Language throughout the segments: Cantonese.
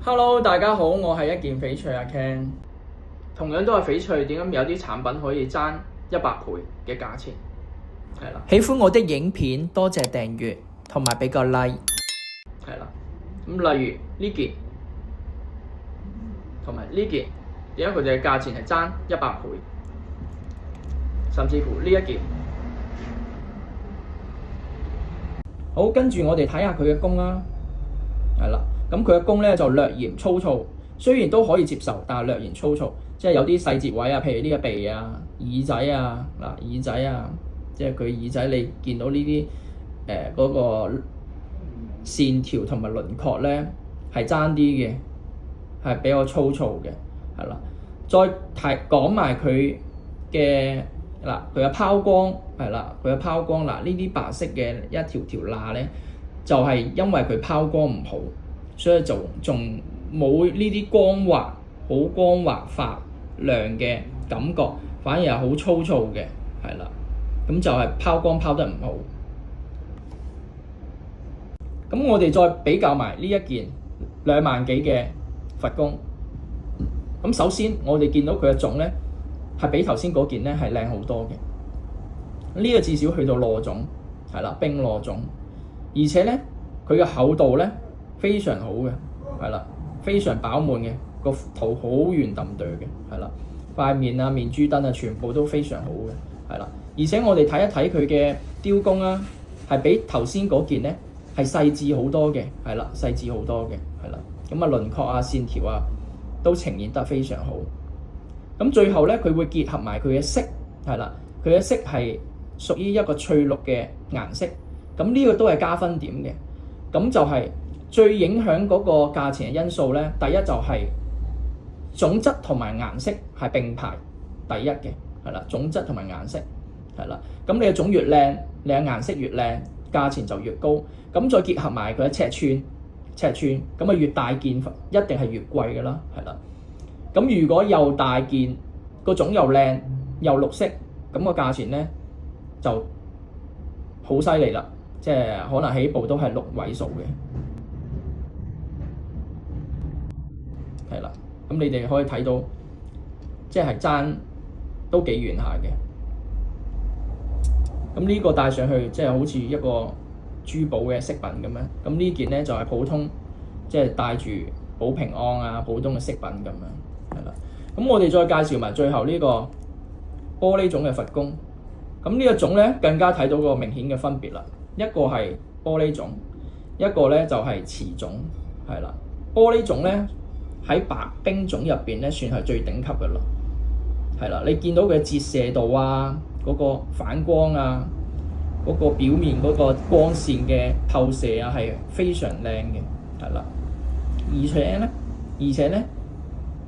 Hello，大家好，我係一件翡翠阿 Ken。同樣都係翡翠，點解有啲產品可以爭100倍嘅價錢？係啦，喜歡我的影片，多謝訂閱同埋俾個 like。係啦。咁例如呢件同埋呢件，點解佢哋嘅價錢係爭100倍？甚至乎呢一件。好，跟住我哋睇下佢嘅工啦。係啦，咁佢嘅工咧就略嫌粗糙，雖然都可以接受，但係略嫌粗糙，即係有啲細節位啊，譬如呢個鼻啊、耳仔啊、耳仔啊，即係佢耳仔你見到呢啲嗰個線條同埋輪廓咧係爭啲嘅，係比較粗糙嘅，係啦。再講埋佢嘅佢嘅拋光係啦，佢嘅拋光呢啲白色嘅一條條罅咧。就係因為佢拋光唔好，所以就仲冇呢啲光滑、好光滑發亮嘅感覺，反而係好粗糙嘅，係啦。咁就係拋光拋得唔好。咁我哋再比較埋呢一件2萬幾嘅佛宮。咁首先我哋見到佢嘅種咧，係比頭先嗰件咧係靚好多嘅。呢個至少去到螺種，係啦，冰螺種。而且咧，佢嘅厚度咧非常好嘅，係啦，非常飽滿嘅，個圖好圓揼對嘅，係啦，塊面啊、面珠燈啊，全部都非常好嘅，係啦。而且我哋睇一睇佢嘅雕工啦，係比頭先嗰件咧係細緻好多嘅，係啦，細緻好多嘅，係啦。咁啊，輪廓啊、線條啊都呈現得非常好。咁最後咧，佢會結合埋佢嘅色，係啦，佢嘅色係屬於一個翠綠嘅顏色。咁呢個都係加分點嘅，咁就係最影響嗰個價錢嘅因素咧。第一就係種質同埋顏色係並排第一嘅，係啦，種質同埋顏色係啦。咁你嘅種越靚，你嘅顏色越靚，價錢就越高。咁再結合埋佢嘅尺寸，咁啊越大件一定係越貴㗎啦，係啦。咁如果又大件，個種又靚又綠色，咁個價錢咧就好犀利啦。即係可能起步都係6位數嘅，係啦。咁你哋可以睇到，即係爭都幾遠下嘅。咁呢個戴上去，即係好似一個珠寶嘅飾品咁樣。咁呢件咧就係普通，即係戴住保平安啊，普通嘅飾品咁樣，係啦。咁我哋再介紹埋最後呢個玻璃種嘅佛宮。咁呢個種咧更加睇到個明顯嘅分別啦。一個係玻璃種，一個咧就係瓷種，係啦。玻璃種咧喺白冰種入邊咧算係最頂級嘅啦，係啦。你見到佢嘅折射度啊，嗰個反光啊，嗰個表面嗰個光線嘅透射啊，係非常靚嘅，係啦。而且咧，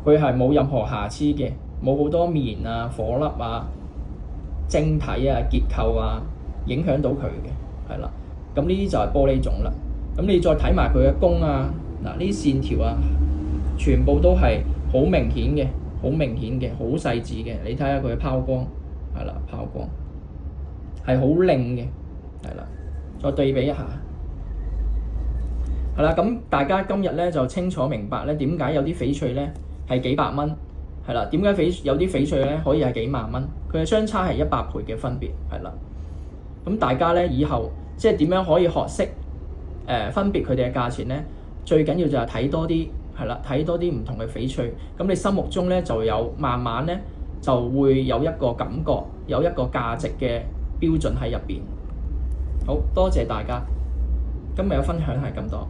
佢係冇任何瑕疵嘅，冇好多棉啊、火粒啊、晶體啊、結構啊影響到佢嘅。係啦，咁呢啲就係玻璃種啦。咁你再睇埋佢嘅工啊，呢啲線條啊，全部都係好明顯嘅，好細緻嘅。你睇下佢嘅拋光，係啦，拋光係好靚嘅，係啦。再對比一下，係啦。咁大家今日咧就清楚明白咧點解有啲翡翠咧係幾百蚊，係啦。點解有啲翡翠咧可以係幾萬蚊？佢嘅相差係100倍嘅分別，係啦。咁大家咧以後即係點樣可以學識分別佢哋嘅價錢咧？最緊要就係睇多啲，係啦，睇多啲唔同嘅翡翠。咁你心目中咧就有慢慢咧就會有一個感覺，有一個價值嘅標準喺入邊。好多謝大家，今日嘅分享係咁多。